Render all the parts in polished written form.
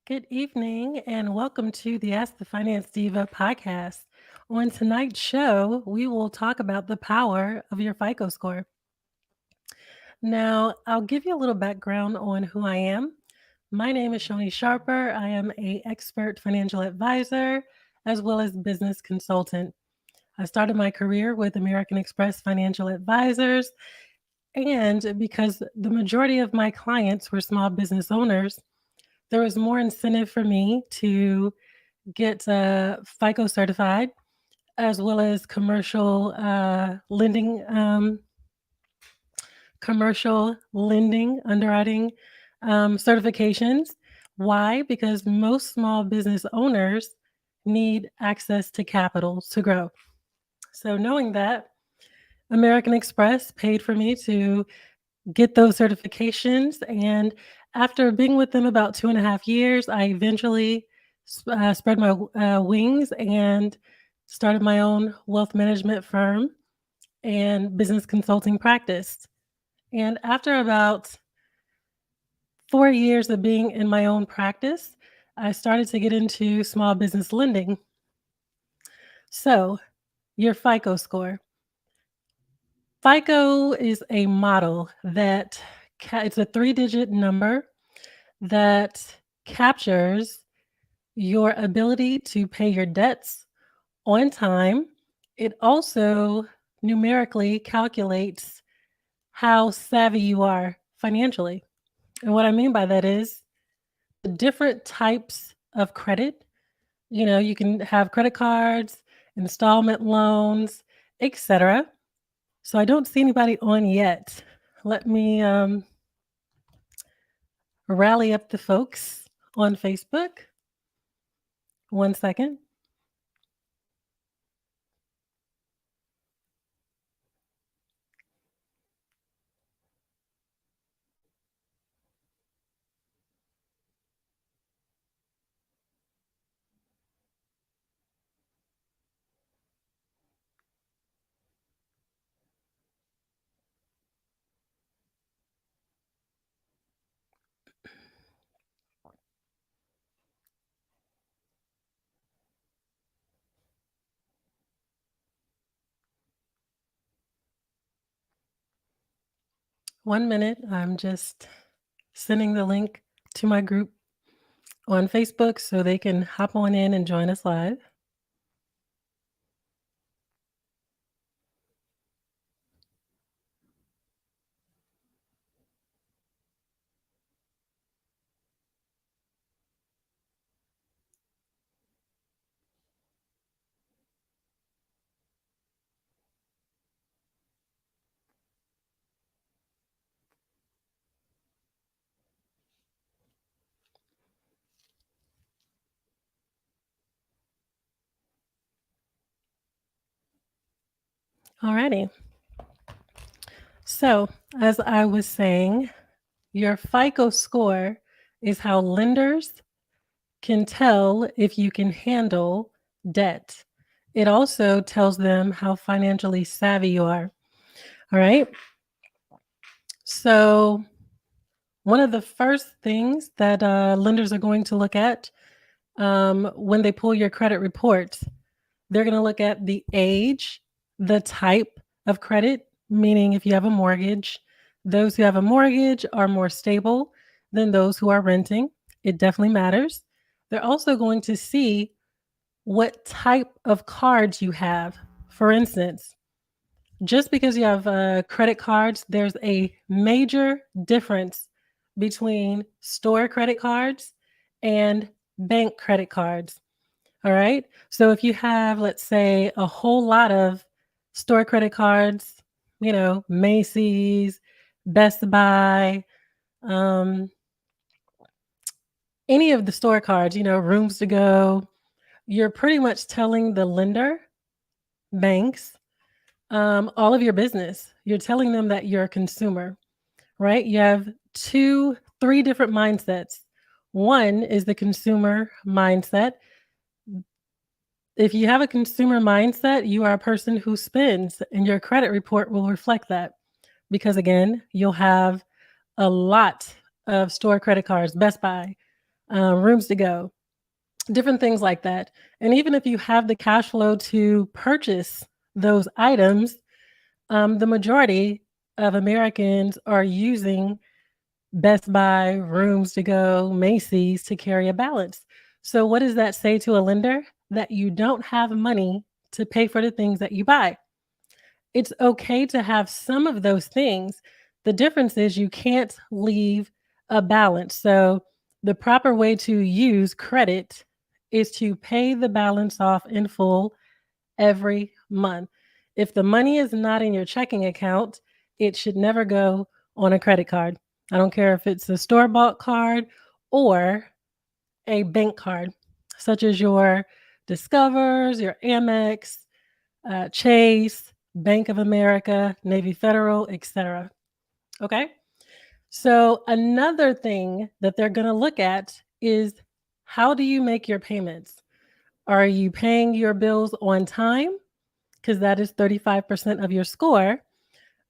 Good evening and welcome to the Ask the Finance Diva podcast. On tonight's show, we will talk about the power of your FICO score. Now, I'll give you a little background on who I am. My name is Shoni Sharper. I am a expert financial advisor as well as business consultant. I started my career with American Express Financial Advisors, and because the majority of my clients were small business owners, there was more incentive for me to get FICO certified as well as commercial lending underwriting certifications. Why? Because most small business owners need access to capital to grow. So, knowing that, American Express paid for me to get those certifications. And after being with them about 2.5 years, I eventually spread my wings and started my own wealth management firm and business consulting practice. And after about 4 years of being in my own practice, I started to get into small business lending. So, your FICO score. FICO is a model that it's a 3-digit number that captures your ability to pay your debts on time. It also numerically calculates how savvy you are financially. And what I mean by that is the different types of credit. You can have credit cards, installment loans, etc. So I don't see anybody on yet. Let me rally up the folks on Facebook. One second. One minute. I'm just sending the link to my group on Facebook so they can hop on in and join us live. Alrighty. So, as I was saying, your FICO score is how lenders can tell if you can handle debt. It also tells them how financially savvy you are. All right. So, one of the first things that lenders are going to look at when they pull your credit report, they're going to look at the age, the type of credit, meaning if you have a mortgage, those who have a mortgage are more stable than those who are renting. It definitely matters. They're also going to see what type of cards you have. For instance, just because you have credit cards, there's a major difference between store credit cards and bank credit cards. All right. So if you have, let's say, a whole lot of store credit cards, Macy's, Best Buy, um, any of the store cards, Rooms to Go, you're pretty much telling the lender, banks, all of your business. You're telling them that you're a consumer, right? You have three different mindsets. One is the consumer mindset. If you have a consumer mindset, you are a person who spends, and your credit report will reflect that. Because again, you'll have a lot of store credit cards, Best Buy, rooms to go, different things like that. And even if you have the cash flow to purchase those items, the majority of Americans are using Best Buy, Rooms to Go, Macy's to carry a balance. So, what does that say to a lender? That you don't have money to pay for the things that you buy. It's okay to have some of those things. The difference is you can't leave a balance. So, the proper way to use credit is to pay the balance off in full every month. If the money is not in your checking account, it should never go on a credit card. I don't care if it's a store bought card or a bank card, such as your Discovers, your Amex, Chase, Bank of America, Navy Federal, etc. Okay. So, another thing that they're going to look at is how do you make your payments? Are you paying your bills on time? Because that is 35% of your score.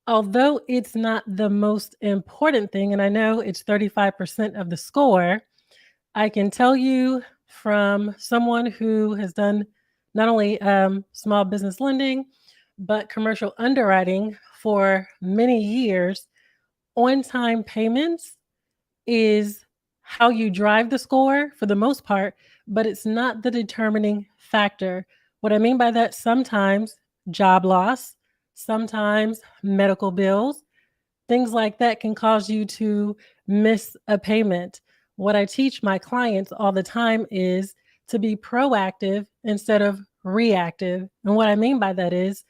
Although it's not the most important thing, and I know it's 35% of the score, I can tell you from someone who has done not only small business lending, but commercial underwriting for many years, on time payments is how you drive the score for the most part, but it's not the determining factor. What I mean by that, sometimes job loss, sometimes medical bills, things like that can cause you to miss a payment. What I teach my clients all the time is to be proactive instead of reactive. And what I mean by that is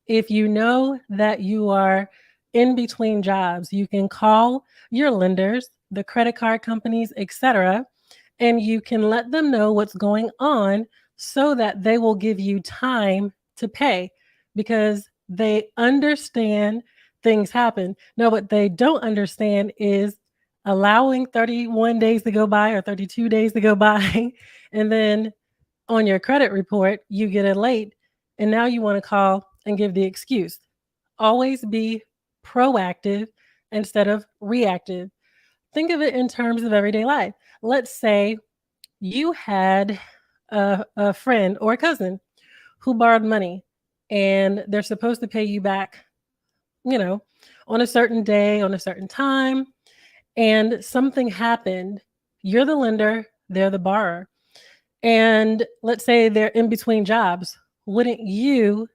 if you know that you are in between jobs, you can call your lenders, the credit card companies, etc., and you can let them know what's going on so that they will give you time to pay because they understand things happen. No, what they don't understand is allowing 31 days to go by or 32 days to go by and then on your credit report, you get it late, and now you want to call and give the excuse. Always be proactive instead of reactive. Think of it in terms of everyday life. Let's say you had a friend or a cousin who borrowed money and they're supposed to pay you back, you know, on a certain day, on a certain time, and something happened. You're the lender, they're the borrower. And let's say they're in between jobs. Wouldn't you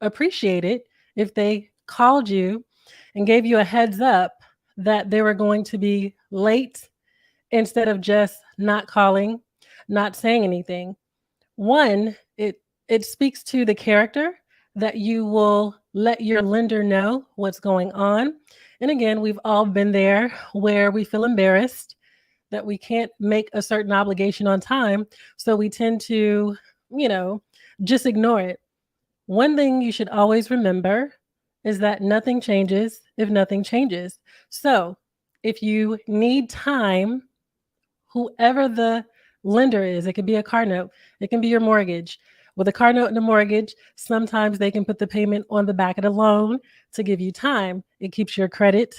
appreciate it if they called you and gave you a heads up that they were going to be late instead of just not calling, not saying anything? One, it speaks to the character that you will let your lender know what's going on. And again, we've all been there where we feel embarrassed that we can't make a certain obligation on time. So we tend to, you know, just ignore it. One thing you should always remember is that nothing changes if nothing changes. So if you need time, whoever the lender is, it could be a car note, it can be your mortgage. With a car note and a mortgage, sometimes they can put the payment on the back of the loan to give you time. It keeps your credit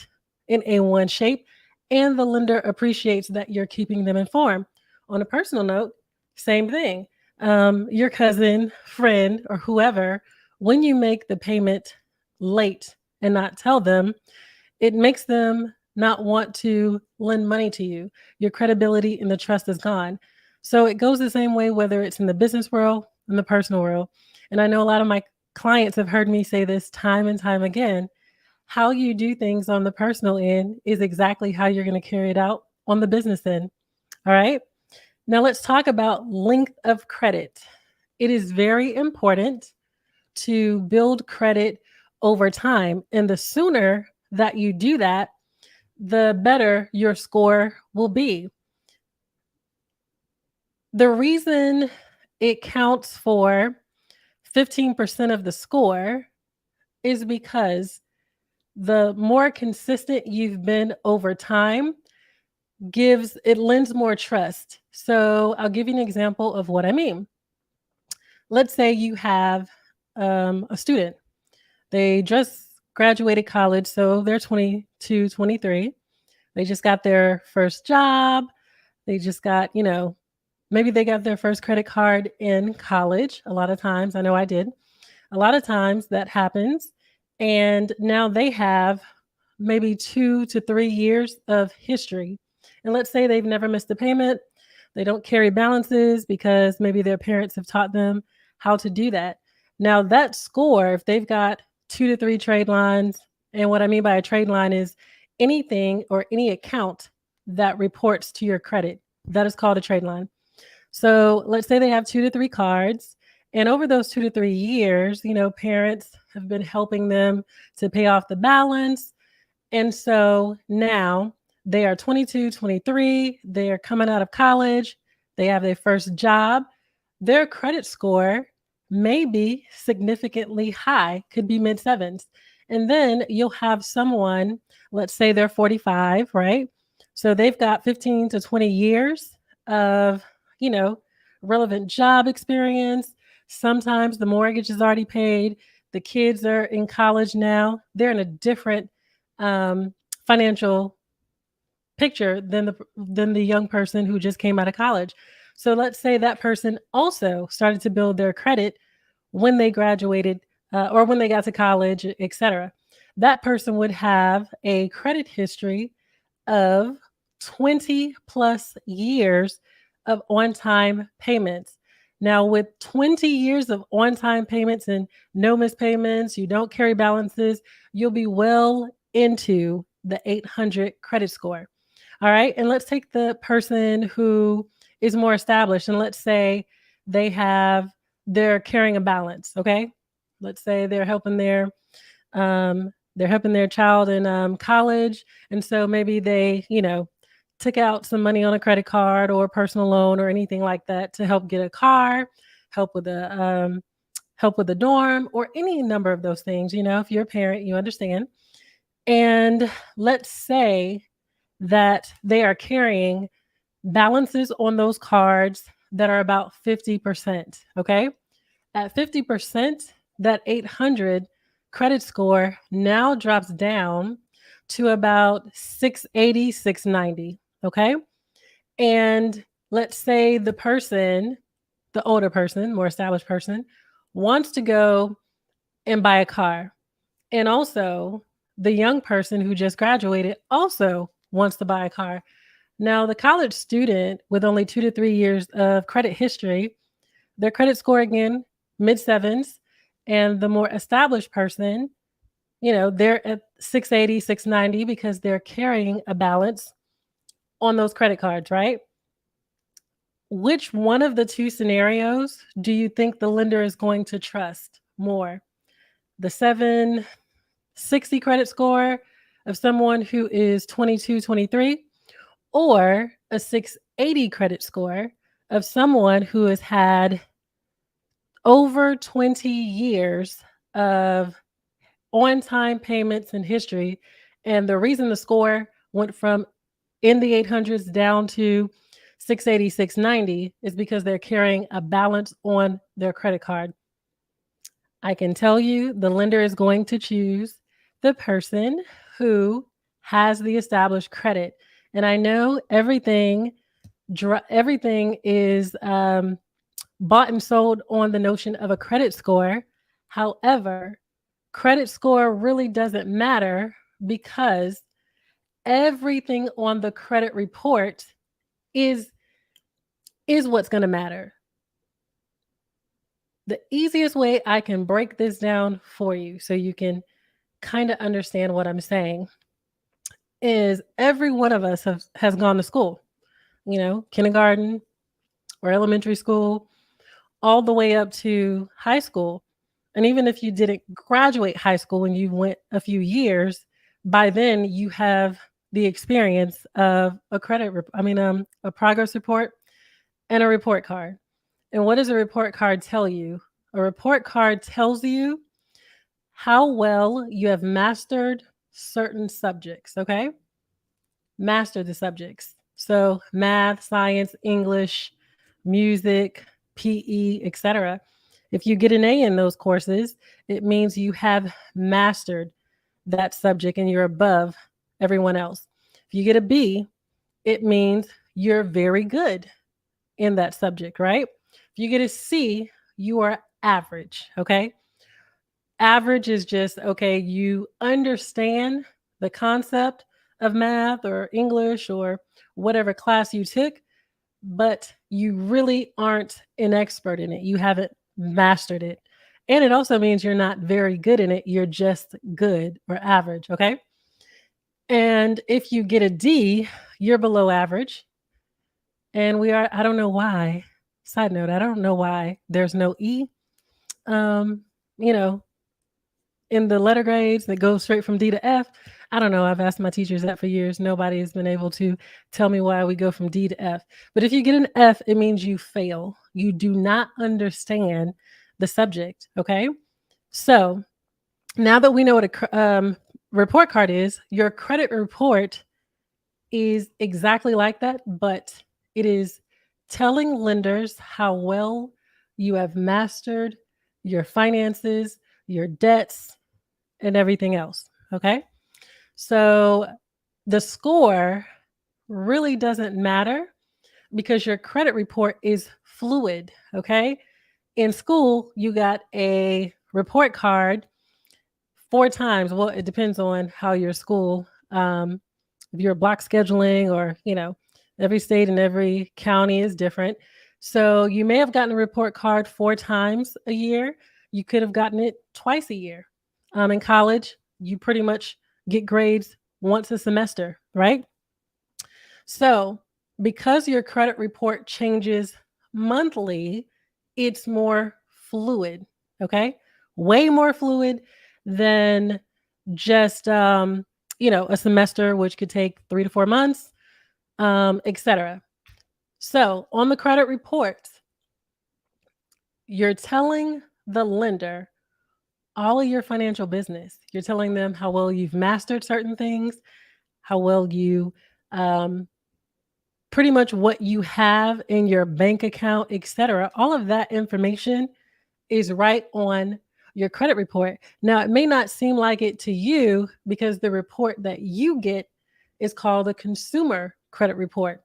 in A1 shape, and the lender appreciates that you're keeping them informed. On a personal note, same thing. Your cousin, friend, or whoever, when you make the payment late and not tell them, it makes them not want to lend money to you. Your credibility and the trust is gone. So it goes the same way, whether it's in the business world, in the personal world. And I know a lot of my clients have heard me say this time and time again. How you do things on the personal end is exactly how you're going to carry it out on the business end. All right. Now let's talk about length of credit. It is very important to build credit over time. And the sooner that you do that, the better your score will be. The reason it counts for 15% of the score is because the more consistent you've been over time it lends more trust. So I'll give you an example of what I mean. Let's say you have a student. They just graduated college, so they're 22, 23. They just got their first job. They just got, maybe they got their first credit card in college. A lot of times, I know I did. A lot of times that happens. And now they have maybe 2 to 3 years of history. And let's say they've never missed a payment. They don't carry balances because maybe their parents have taught them how to do that. Now, that score, if they've got 2 to 3 trade lines, and what I mean by a trade line is anything or any account that reports to your credit, that is called a trade line. So let's say they have 2 to 3 cards. And over those 2 to 3 years, parents have been helping them to pay off the balance. And so now they are 22, 23, they are coming out of college, they have their first job. Their credit score may be significantly high, could be mid sevens. And then you'll have someone, let's say they're 45, right? So they've got 15 to 20 years of, you know, relevant job experience. Sometimes the mortgage is already paid. The kids are in college now. They're in a different um, financial picture than the young person who just came out of college. So let's say that person also started to build their credit when they graduated or when they got to college, etc. That person would have a credit history of 20 plus years of on time payments. Now, with 20 years of on time payments and no missed payments, you don't carry balances, you'll be well into the 800 credit score. All right. And let's take the person who is more established and let's say they're carrying a balance. Okay. Let's say they're helping their child in college. And so maybe they, took out some money on a credit card or a personal loan or anything like that to help get a car, help with a dorm, or any number of those things. If you're a parent, you understand. And let's say that they are carrying balances on those cards that are about 50%. Okay. At 50%, that 800 credit score now drops down to about 680, 690. Okay. And let's say the older person, more established person, wants to go and buy a car. And also, the young person who just graduated also wants to buy a car. Now, the college student with only 2 to 3 years of credit history, their credit score again, mid sevens. And the more established person, they're at 680, 690 because they're carrying a balance on those credit cards, right? Which one of the two scenarios do you think the lender is going to trust more? The 760 credit score of someone who is 22, 23, or a 680 credit score of someone who has had over 20 years of on time payments and history. And the reason the score went from in the 800s down to 680, 690 is because they're carrying a balance on their credit card. I can tell you the lender is going to choose the person who has the established credit. And I know everything is bought and sold on the notion of a credit score. However, credit score really doesn't matter because everything on the credit report is what's going to matter. The easiest way I can break this down for you so you can kind of understand what I'm saying is every one of us has gone to school, kindergarten or elementary school, all the way up to high school. And even if you didn't graduate high school when you went a few years, by then you have the experience of a progress report and a report card. And what does a report card tell you? A report card tells you how well you have mastered certain subjects, okay? Master the subjects. So math, science, English, music, PE, etc. If you get an A in those courses, it means you have mastered that subject and you're above everyone else. If you get a B, it means you're very good in that subject, right? If you get a C, you are average, okay? Average is just, okay, you understand the concept of math or English or whatever class you took, but you really aren't an expert in it. You haven't mastered it. And it also means you're not very good in it. You're just good or average, okay? And if you get a D, you're below average. And I don't know why. Side note, I don't know why there's no E. Um, you know, in the letter grades that go straight from D to F. I don't know. I've asked my teachers that for years. Nobody has been able to tell me why we go from D to F. But if you get an F, it means you fail. You do not understand the subject. Okay. So now that we know what a report card is, your credit report is exactly like that, but it is telling lenders how well you have mastered your finances, your debts, and everything else. Okay. So the score really doesn't matter because your credit report is fluid. Okay. In school, you got a report card 4 times. Well, it depends on how your school, if you're block scheduling or, every state and every county is different. So you may have gotten a report card 4 times a year. You could have gotten it twice a year. In college, you pretty much get grades once a semester, right? So because your credit report changes monthly, it's more fluid, okay? Way more fluid than just a semester, which could take 3 to 4 months, etc. So on the credit report, you're telling the lender all of your financial business. You're telling them how well you've mastered certain things, how well you pretty much what you have in your bank account, etc. All of that information is right on your credit report. Now, it may not seem like it to you because the report that you get is called a consumer credit report.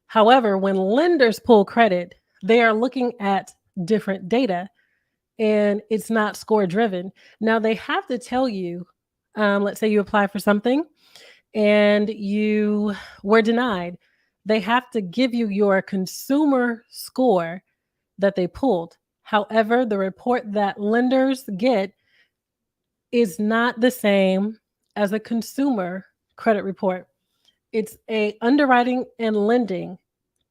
However, when lenders pull credit, they are looking at different data and it's not score driven. Now, they have to tell you, let's say you apply for something and you were denied. They have to give you your consumer score that they pulled. However, the report that lenders get is not the same as a consumer credit report. It's a underwriting and lending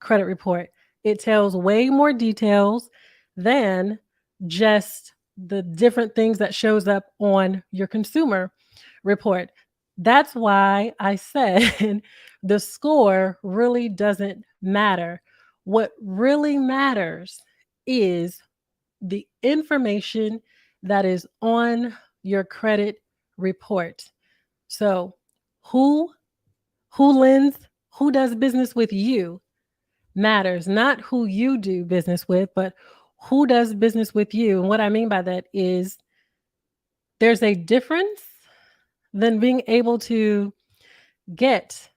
credit report. It tells way more details than just the different things that shows up on your consumer report. That's why I said the score really doesn't matter. What really matters is the information that is on your credit report. So, who lends, who does business with you matters, not who you do business with, but who does business with you. And what I mean by that is there's a difference than being able to get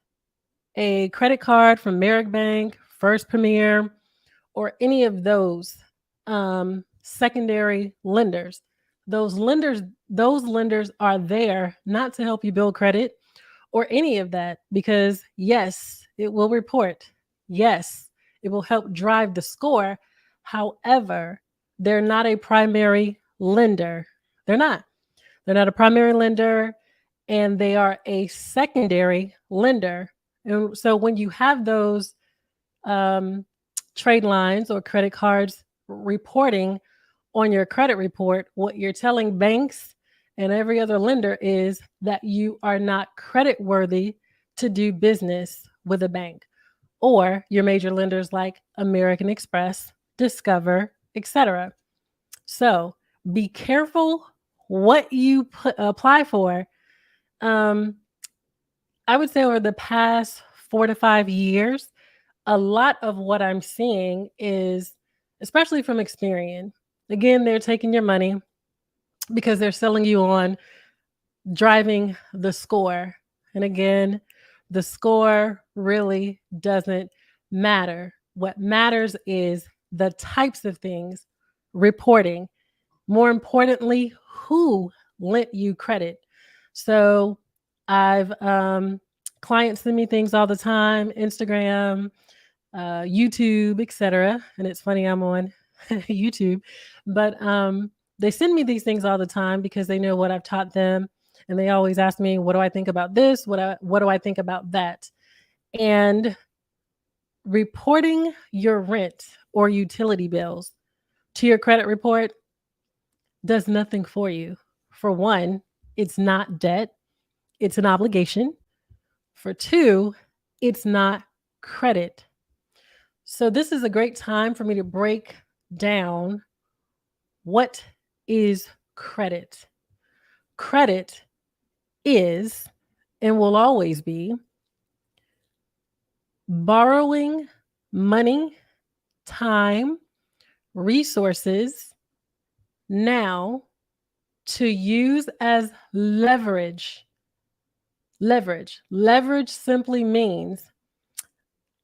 a credit card from Merrick Bank, First Premier, or any of those secondary lenders. Those lenders are there not to help you build credit or any of that because yes, it will report. Yes, it will help drive the score. However, they're not a primary lender. They're not. They're not a primary lender and they are a secondary lender. And so when you have those um, trade lines or credit cards reporting on your credit report, what you're telling banks and every other lender is that you are not credit worthy to do business with a bank or your major lenders like American Express, Discover, etc. So be careful what you apply for. Um, I would say over the past 4 to 5 years, a lot of what I'm seeing is, especially from Experian, again, they're taking your money because they're selling you on driving the score. And again, the score really doesn't matter. What matters is the types of things reporting. More importantly, who lent you credit. So I've clients send me things all the time, Instagram, YouTube, etc. And it's funny I'm on YouTube, but they send me these things all the time because they know what I've taught them, and they always ask me, "What do I think about this? What do I think about that?" And reporting your rent or utility bills to your credit report does nothing for you. For one, it's not debt; it's an obligation. For two, it's not credit. So, this is a great time for me to break down what is credit. Credit is and will always be borrowing money, time, resources now to use as leverage. Leverage simply means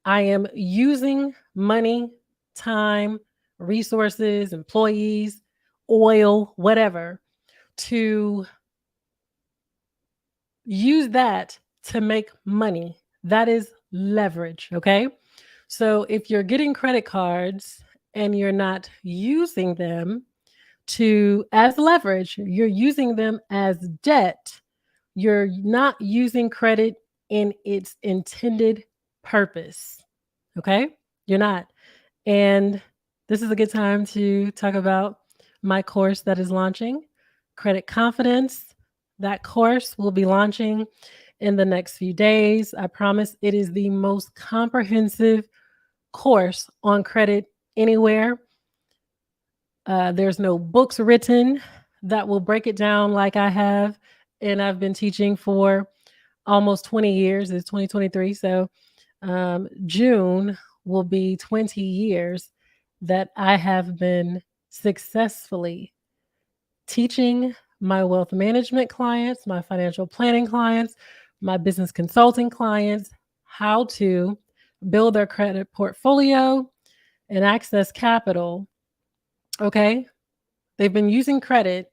I am using money, time, resources, employees, oil, whatever, to use that to make money. That is leverage. Okay. So if you're getting credit cards and you're not using them to as leverage, you're using them as debt. You're not using credit in its intended purpose. Okay? You're not. And this is a good time to talk about my course that is launching, Credit Confidence. That course will be launching in the next few days. I promise it is the most comprehensive course on credit anywhere. There's no books written that will break it down like I have. And I've been teaching for almost 20 years. It's 2023. So June will be 20 years that I have been successfully teaching my wealth management clients, my financial planning clients, my business consulting clients how to build their credit portfolio and access capital. Okay. They've been using credit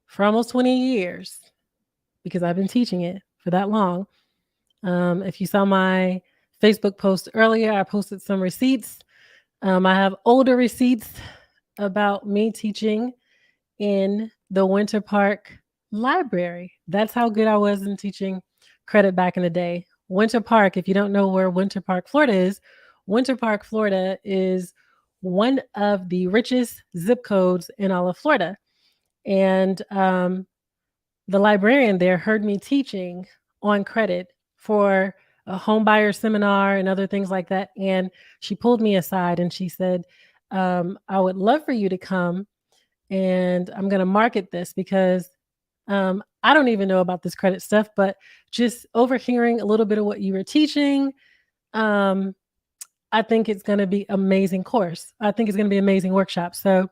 for almost 20 years because I've been teaching it for that long. If you saw my Facebook post earlier, I posted some receipts. I have older receipts about me teaching in the Winter Park Library. That's how good I was in teaching credit back in the day. Winter Park, if you don't know where Winter Park, Florida is, Winter Park, Florida is one of the richest zip codes in all of Florida. And the librarian there heard me teaching on credit for a home buyer seminar and other things like that. And she pulled me aside and she said, I would love for you to come and I'm going to market this because I don't even know about this credit stuff, but just overhearing a little bit of what you were teaching, I think it's going to be amazing course. I think it's going to be amazing workshop. So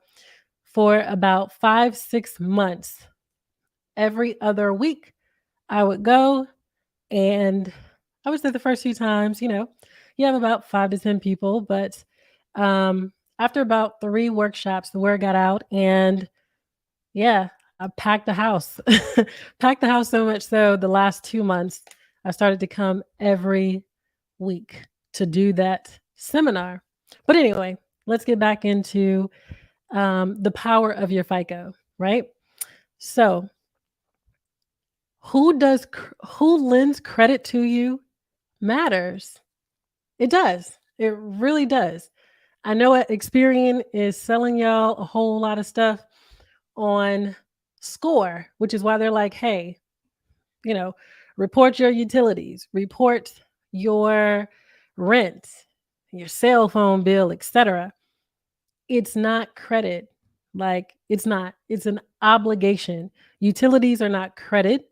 for about 5-6 months, every other week, I would go and I would say the first few times, you have about 5 to 10 people, but after about 3 workshops, the word got out and yeah, I packed the house. Packed the house so much so the last 2 months, I started to come every week to do that seminar. But anyway, let's get back into the power of your FICO, right? So, who lends credit to you matters. It does. It really does. I know Experian is selling y'all a whole lot of stuff on Score, which is why they're like, hey, report your utilities, report your rent, your cell phone bill, etc. It's not credit. Like it's not. It's an obligation. Utilities are not credit.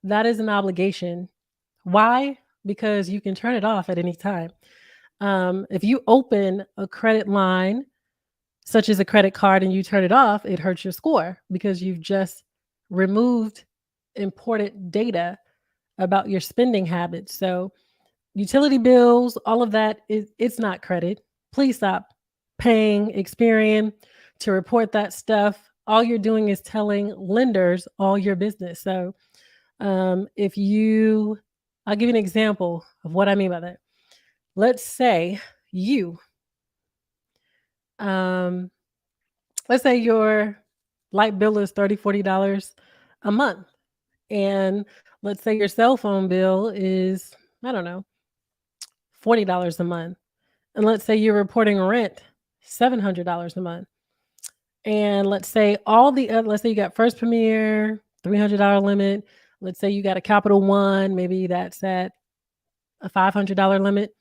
That is an obligation. Why? Because you can turn it off at any time. If you open a credit line, such as a credit card, and you turn it off, it hurts your score because you've just removed important data about your spending habits. So Utility bills, all of that it's not credit. Please stop paying Experian to report that stuff. All you're doing is telling lenders all your business. So if you, I'll give you an example of what I mean by that. Let's say you, um, let's say your light bill is $30, $40 a month. And let's say your cell phone bill is, I don't know, $40 a month. And let's say you're reporting rent, $700 a month. And let's say let's say you got First Premier, $300 limit. Let's say you got a Capital One, maybe that's at a $500 limit.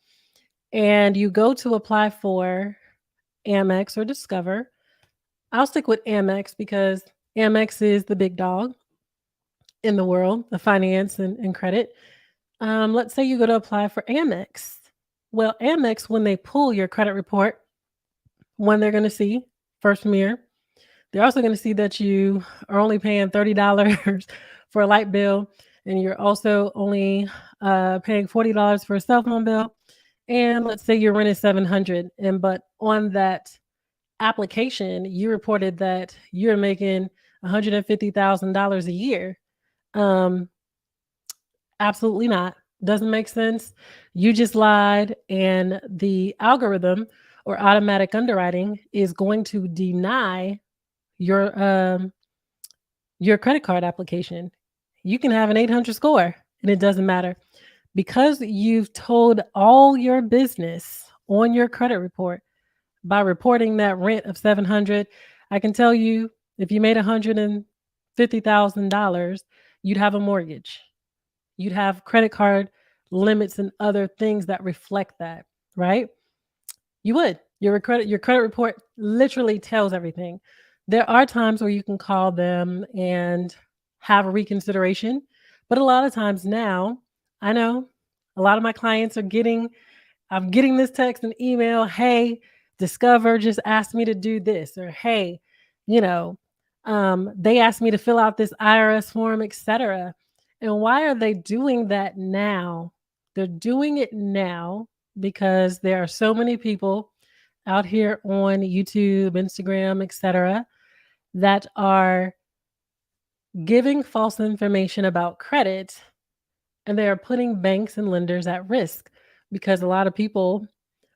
And you go to apply for Amex or Discover. I'll stick with Amex because Amex is the big dog in the world of finance and credit. Let's say you go to apply for Amex. Well, Amex, when they pull your credit report, one, they're going to see First Premier. They're also going to see that you are only paying $30 for a light bill, and you're also only paying $40 for a cell phone bill. And let's say your rent is $700, but on that application, you reported that you're making $150,000 a year. Absolutely not. Doesn't make sense. You just lied, and the algorithm or automatic underwriting is going to deny your credit card application. You can have an 800 score and it doesn't matter because you've told all your business on your credit report by reporting that rent of 700. I can tell you if you made $150,000, you'd have a mortgage. You'd have credit card limits and other things that reflect that, right? You would. Your credit report literally tells everything. There are times where you can call them and have a reconsideration, but a lot of times now, I know a lot of my clients I'm getting this text and email, hey, Discover just asked me to do this, or hey, they asked me to fill out this IRS form, etc. And why are they doing that now? They're doing it now because there are so many people out here on YouTube, Instagram, etc., that are giving false information about credit, and they are putting banks and lenders at risk because a lot of people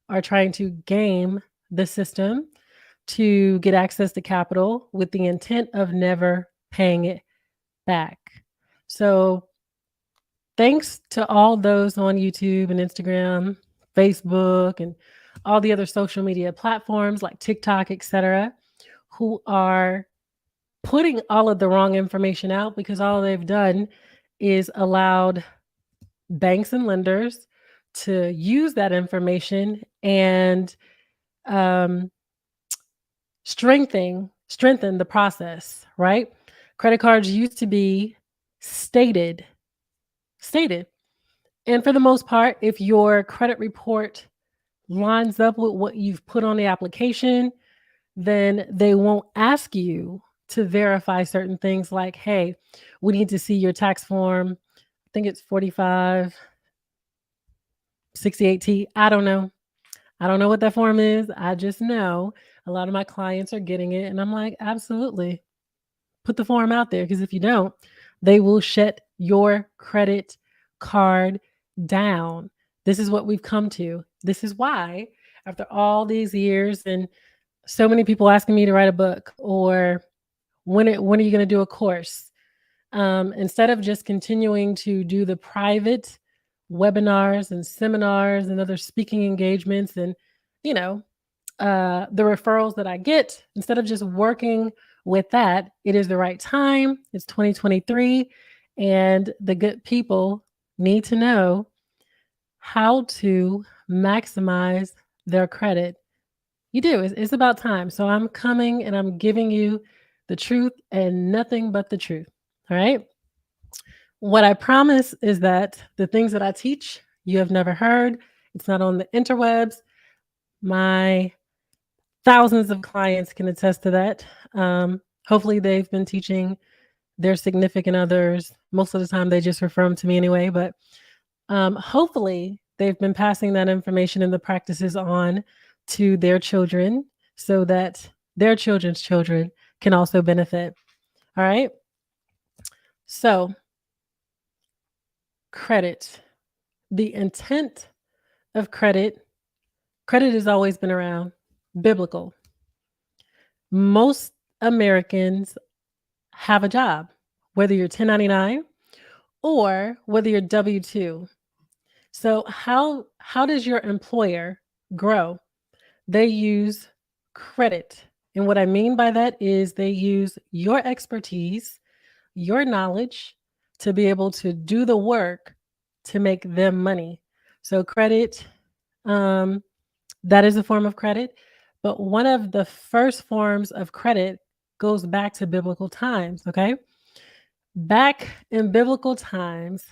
are trying to game the system to get access to capital with the intent of never paying it back. So thanks to all those on YouTube and Instagram, Facebook, and all the other social media platforms like TikTok, etc., who are putting all of the wrong information out because all they've done is allowed banks and lenders to use that information and strengthen the process, right? Credit cards used to be stated. And for the most part, if your credit report lines up with what you've put on the application, then they won't ask you to verify certain things like, hey, we need to see your tax form. I think it's 4568T. I don't know what that form is. I just know a lot of my clients are getting it. And I'm like, absolutely. Put the form out there because if you don't, they will shut your credit card down. This is what we've come to. This is why, after all these years and so many people asking me to write a book or when are you going to do a course? Instead of just continuing to do the private webinars and seminars and other speaking engagements and, the referrals that I get, instead of just working with that, it is the right time. It's 2023 and the good people need to know how to maximize their credit. You do. It's about time. So I'm coming and I'm giving you the truth and nothing but the truth. All right. What I promise is that the things that I teach, you have never heard. It's not on the interwebs. My thousands of clients can attest to that. Hopefully they've been teaching their significant others. Most of the time they just refer them to me anyway, but hopefully they've been passing that information and the practices on to their children so that their children's children can also benefit. All right. So, credit. The intent of credit has always been around, biblical. Most Americans have a job, whether you're 1099 or whether you're W-2. So how does your employer grow? They use credit. And what I mean by that is they use your expertise, your knowledge to be able to do the work to make them money. So credit, that is a form of credit. But one of the first forms of credit goes back to biblical times, okay? Back in biblical times,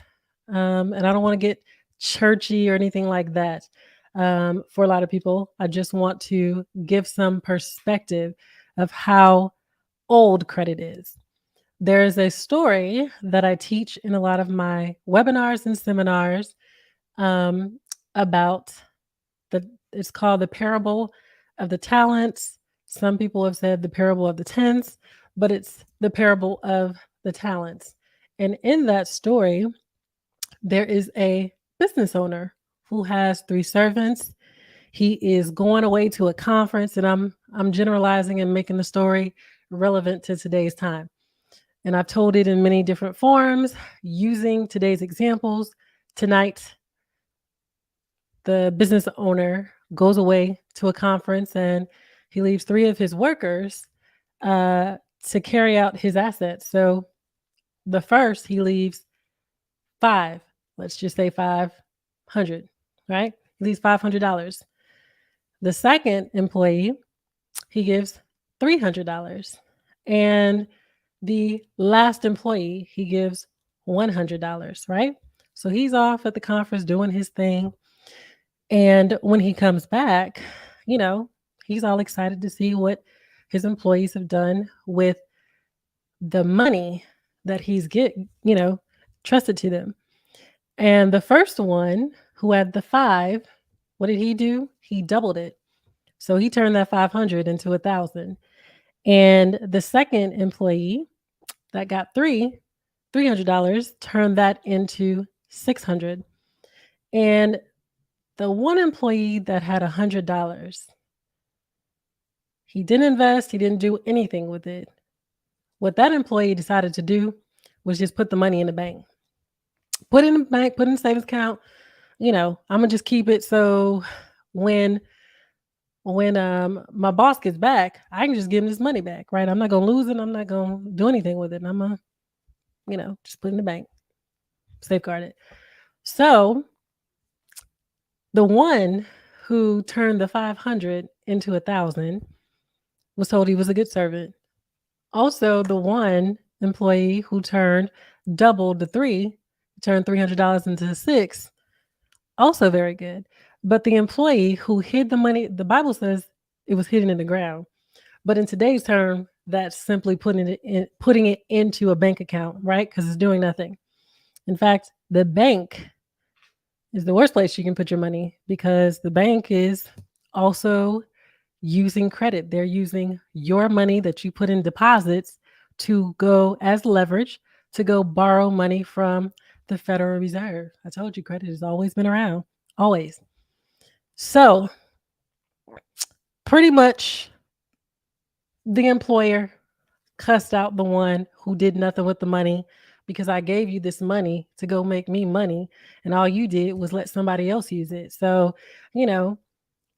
and I don't want to get churchy or anything like that. For a lot of people, I just want to give some perspective of how old credit is. There is a story that I teach in a lot of my webinars and seminars about it's called the parable of the talents. Some people have said the parable of the tens, but it's the parable of the talents. And in that story, there is a business owner who has 3 servants. He is going away to a conference, and I'm generalizing and making the story relevant to today's time. And I've told it in many different forms using today's examples. Tonight, the business owner goes away to a conference and he leaves 3 of his workers to carry out his assets. So the first, he leaves 5, let's just say 500, right? He leaves $500. The second employee, he gives $300. And the last employee, he gives $100, right? So he's off at the conference doing his thing. And when he comes back, he's all excited to see what his employees have done with the money that he's trusted to them. And the first one who had the 5, what did he do? He doubled it. So he turned that 500 into 1,000. And the second employee that got $300 turned that into 600. And the one employee that had $100, he didn't invest, he didn't do anything with it. What that employee decided to do was just put the money in the bank. Put it in the bank, put it in the savings account. I'm gonna just keep it so when my boss gets back, I can just give him this money back, right? I'm not gonna lose it. I'm not gonna do anything with it. I'm gonna, just put it in the bank, safeguard it. So the one who turned the 500 into 1,000 was told he was a good servant. Also, the one employee who doubled the 3, turned $300 into 6, also very good. But the employee who hid the money, the Bible says it was hidden in the ground. But in today's term, that's simply putting it into a bank account, right? Because it's doing nothing. In fact, the bank is the worst place you can put your money because the bank is also using credit. They're using your money that you put in deposits to go as leverage to go borrow money from the Federal Reserve. I told you credit has always been around, always. So pretty much the employer cussed out the one who did nothing with the money because I gave you this money to go make me money and all you did was let somebody else use it. So,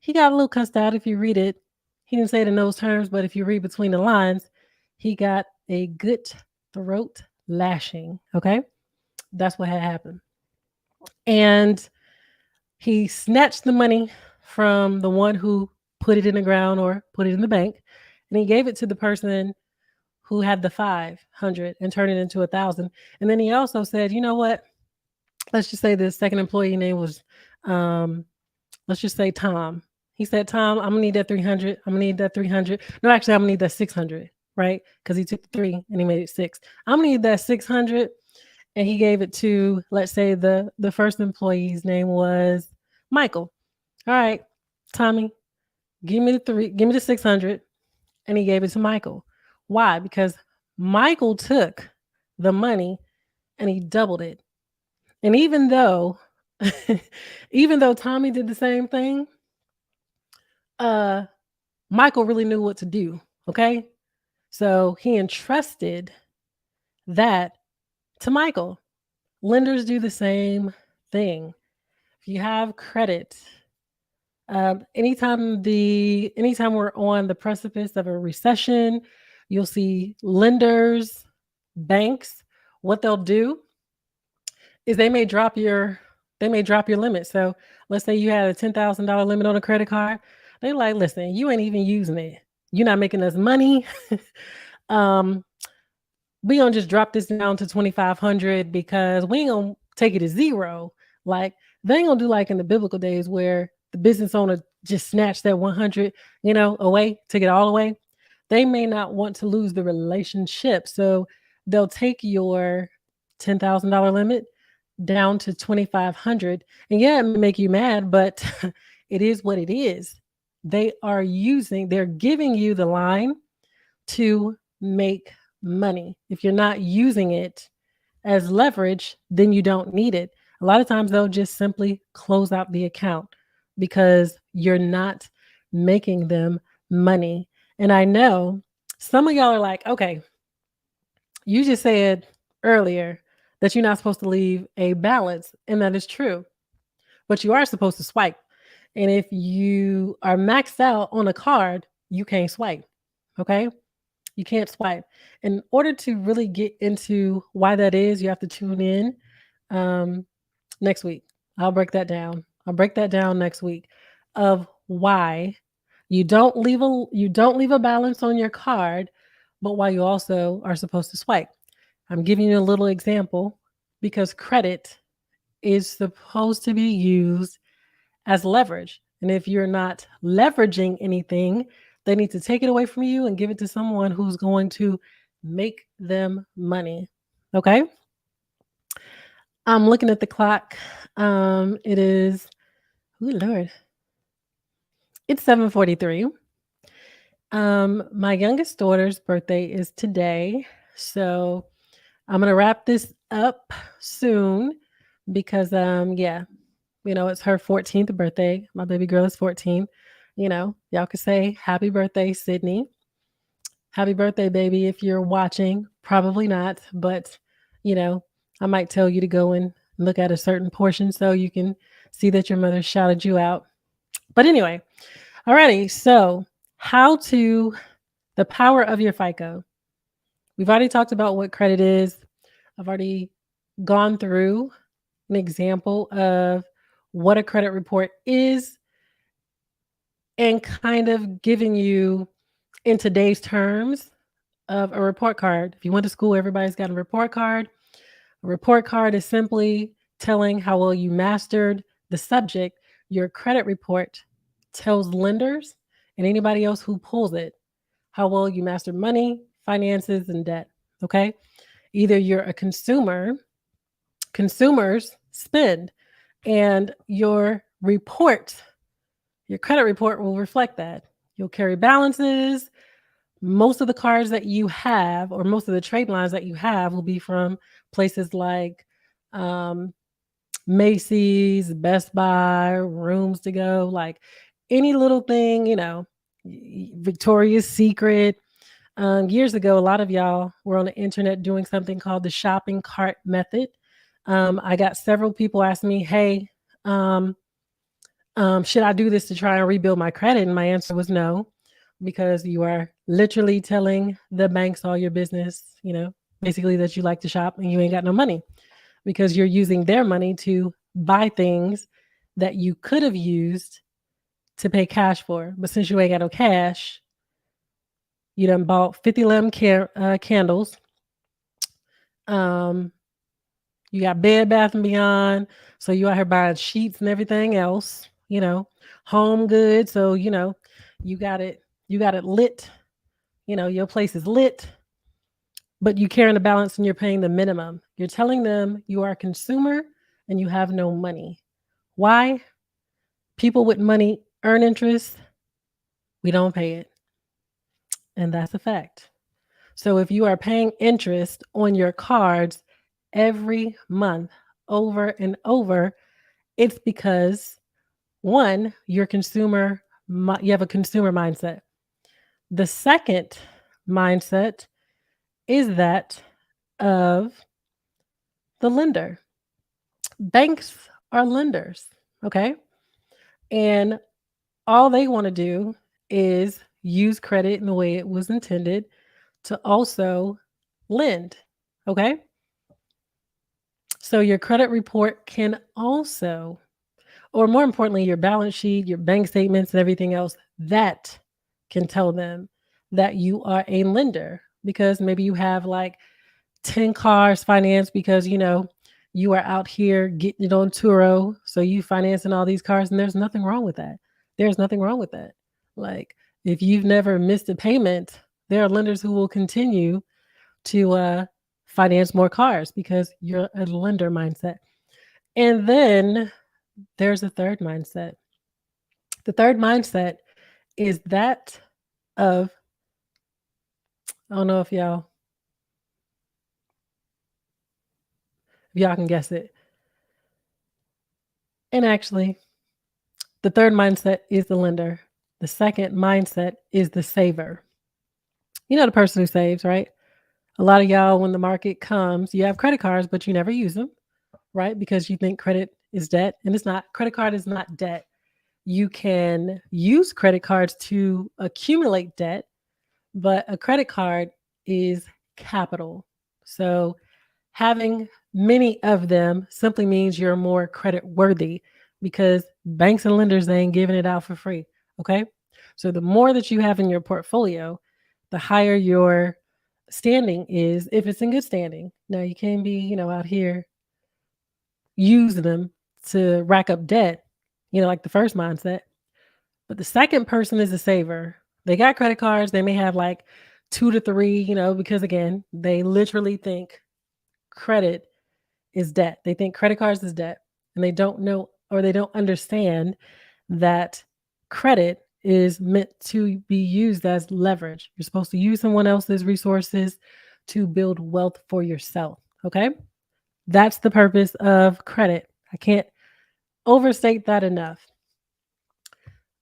he got a little cussed out. If you read it, he didn't say it in those terms, but if you read between the lines, he got a good throat lashing. Okay. That's what had happened. And he snatched the money from the one who put it in the ground or put it in the bank. And he gave it to the person who had the 500 and turned it into 1,000. And then he also said, you know what? Let's just say the second employee name was, let's just say Tom. He said, Tom, I'm gonna need that 300. I'm gonna need that 300. No, actually, I'm gonna need that 600, right? Because he took 3 and he made it 6. I'm gonna need that 600. And he gave it to, let's say the first employee's name was Michael, all right, Tommy, give me the 600. And he gave it to Michael. Why? Because Michael took the money and he doubled it. And even though Tommy did the same thing, uh Michael really knew what to do. Okay. So he entrusted that to Michael. Lenders do the same thing. If you have credit, anytime we're on the precipice of a recession, you'll see lenders, banks, what they'll do is they may drop your limit. So let's say you had a $10,000 limit on a credit card. They like, listen, you ain't even using it. You're not making us money. um, we gonna just drop this down to 2,500 because we ain't gonna take it to zero. Like they ain't gonna do like in the biblical days where the business owner just snatched that 100, away, take it all away. They may not want to lose the relationship, so they'll take your $10,000 limit down to 2,500. And yeah, it may make you mad, but it is what it is. They're giving you the line to make money. If you're not using it as leverage, then you don't need it. A lot of times they'll just simply close out the account because you're not making them money. And I know some of y'all are like, okay, you just said earlier that you're not supposed to leave a balance, and that is true, but you are supposed to swipe. And if you are maxed out on a card, you can't swipe. Okay. You can't swipe. In order to really get into why that is, you have to tune in um, next week. I'll break that down. I'll break that down next week of why you don't leave a balance on your card, but why you also are supposed to swipe. I'm giving you a little example because credit is supposed to be used as leverage. And if you're not leveraging anything, they need to take it away from you and give it to someone who's going to make them money. Okay? I'm looking at the clock. It is, oh Lord, it's 7:43. My youngest daughter's birthday is today. So I'm gonna wrap this up soon because yeah, it's her 14th birthday. My baby girl is 14. Y'all could say happy birthday, Sydney. Happy birthday, baby, if you're watching. Probably not, but you know, I might tell you to go and look at a certain portion so you can see that your mother shouted you out. But anyway, alrighty. So, how to the power of your FICO. We've already talked about what credit is. I've already gone through an example of what a credit report is and kind of giving you in today's terms of a report card. If you went to school, everybody's got a report card. A report card is simply telling how well you mastered the subject. Your credit report tells lenders and anybody else who pulls it how well you mastered money, finances, and debt. Okay. Either you're a consumer, consumers spend, and your credit report will reflect that. You'll carry balances. Most of the cards that you have, or most of the trade lines that you have, will be from places like um, Macy's, Best Buy, Rooms to Go, like any little thing, Victoria's Secret. Years ago, a lot of y'all were on the internet doing something called the shopping cart method. I got several people asking me, hey, um, should I do this to try and rebuild my credit? And my answer was no, because you are literally telling the banks all your business, basically that you like to shop and you ain't got no money because you're using their money to buy things that you could have used to pay cash for. But since you ain't got no cash, you done bought 50 lamp candles. You got Bed Bath and Beyond, so you out here buying sheets and everything else. Home goods. So you got it. You got it lit. Your place is lit, but you carrying the balance and you're paying the minimum. You're telling them you are a consumer and you have no money. Why? People with money earn interest, we don't pay it. And that's a fact. So if you are paying interest on your cards every month over and over, it's because one, you have a consumer mindset. The second mindset is that of the lender. Banks are lenders, okay? And all they want to do is use credit in the way it was intended to also lend, okay? So your credit report can also, or more importantly, your balance sheet, your bank statements, and everything else, that can tell them that you are a lender because maybe you have like 10 cars financed because, you are out here getting it on Turo. So you financing all these cars, and there's nothing wrong with that. There's nothing wrong with that. Like, if you've never missed a payment, there are lenders who will continue to finance more cars because you're a lender mindset. And then there's a third mindset. The third mindset is that of, I don't know if y'all can guess it. And actually, the third mindset is the lender. The second mindset is the saver. You know, the person who saves, right? A lot of y'all, when the market comes, you have credit cards, but you never use them, right? Because you think credit is debt, and it's not. Credit card is not debt. You can use credit cards to accumulate debt, but a credit card is capital. So having many of them simply means you're more credit worthy because banks and lenders, they ain't giving it out for free. Okay. So the more that you have in your portfolio, the higher your standing is if it's in good standing. Now you can't be, out here using them to rack up debt, like the first mindset. But the second person is a saver. They got credit cards. They may have like 2 to 3, because again, they literally think credit is debt. They think credit cards is debt, and they don't know or they don't understand that credit is meant to be used as leverage. You're supposed to use someone else's resources to build wealth for yourself. Okay. That's the purpose of credit. I can't overstate that enough.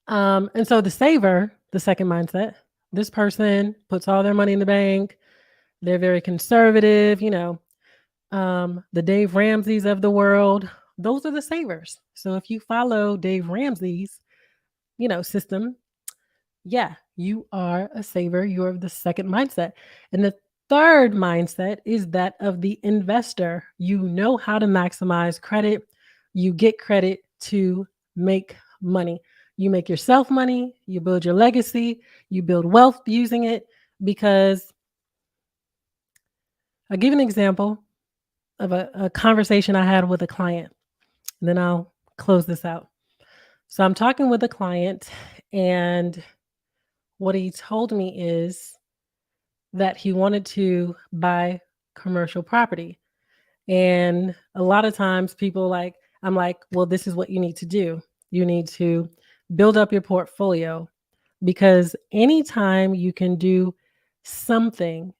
And so the saver, the second mindset, this person puts all their money in the bank. They're very conservative, the Dave Ramseys of the world. Those are the savers. So if you follow Dave Ramsey's, system, yeah, you are a saver. You're the second mindset. And the third mindset is that of the investor. You know how to maximize credit. You get credit to make money. You make yourself money. You build your legacy. You build wealth using it because I'll give an example of a conversation I had with a client. And then I'll close this out. So I'm talking with a client, and what he told me is that he wanted to buy commercial property. And a lot of times I'm like, well, this is what you need to do. You need to build up your portfolio because anytime you can do something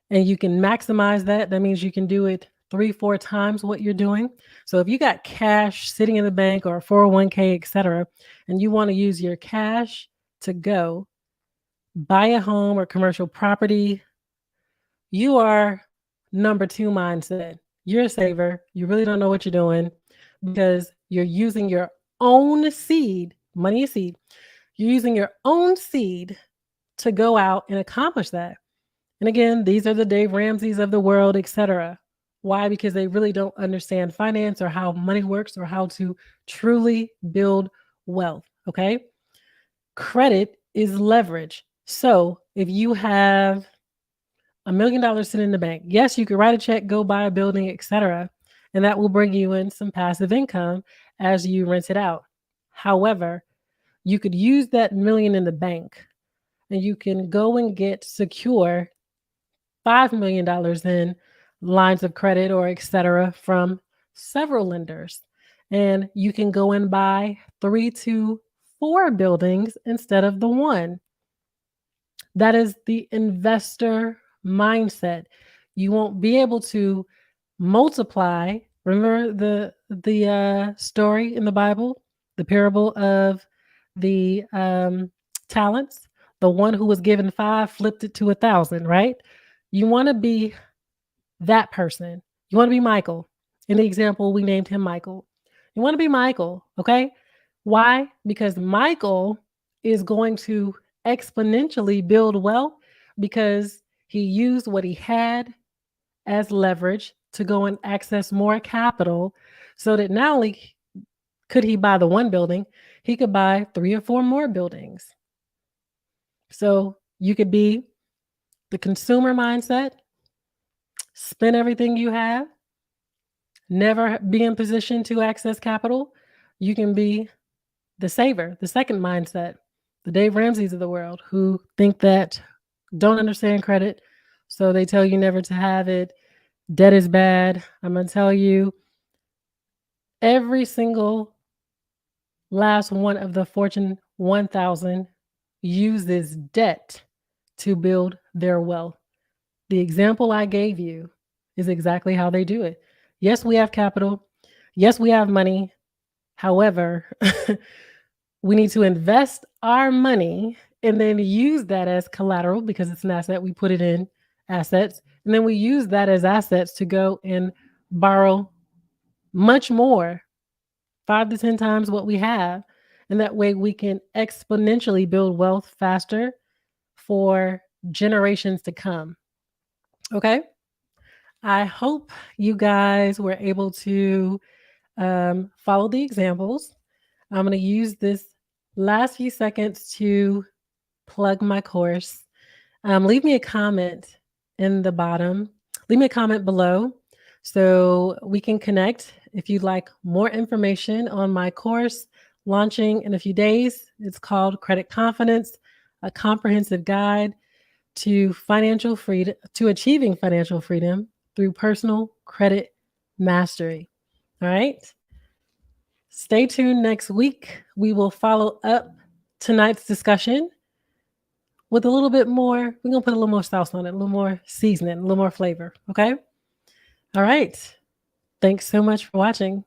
and you can maximize that, that means you can do it 3-4 times what you're doing. So if you got cash sitting in the bank or a 401k, etc., and you want to use your cash to go buy a home or commercial property, you are number 2 mindset. You're a saver. You really don't know what you're doing because you're using your own seed. Money is seed. You're using your own seed to go out and accomplish that. And again, these are the Dave Ramseys of the world, etc. Why? Because they really don't understand finance or how money works or how to truly build wealth. Okay. Credit is leverage. So if you have $1 million sitting in the bank, yes, you could write a check, go buy a building, etc., and that will bring you in some passive income as you rent it out. However, you could use that million in the bank and you can go and get secure $5 million in lines of credit or etc. from several lenders. and you can go and buy 3 to 4 buildings instead of the one. That is the investor mindset. You won't be able to multiply. Remember the story in the Bible, the parable of the talents. The one who was given 5 flipped it to 1,000. Right? You want to be that person. You want to be Michael. In the example, we named him Michael. You want to be Michael, okay? Why? Because Michael is going to exponentially build wealth because he used what he had as leverage to go and access more capital so that not only could he buy the one building, he could buy 3 or 4 more buildings. So you could be the consumer mindset, spend everything you have, never be in position to access capital. You can be the saver, the second mindset, the Dave Ramseys of the world who think that don't understand credit. So they tell you never to have it. Debt is bad. I'm going to tell you every single last one of the Fortune 1000 uses debt to build their wealth. The example I gave you is exactly how they do it. Yes, we have capital. Yes, we have money. However, we need to invest our money and then use that as collateral because it's an asset. We put it in assets. And then we use that as assets to go and borrow much more, 5 to 10 times what we have. And that way we can exponentially build wealth faster for generations to come. Okay. I hope you guys were able to follow the examples. I'm going to use this last few seconds to plug my course. Leave me a comment in the bottom. Leave me a comment below so we can connect. If you'd like more information on my course launching in a few days, it's called Credit Confidence, a comprehensive guide to financial freedom, to achieving financial freedom through personal credit mastery. All right. Stay tuned next week. We will follow up tonight's discussion with a little bit more. We're going to put a little more sauce on it, a little more seasoning, a little more flavor. Okay. All right. Thanks so much for watching.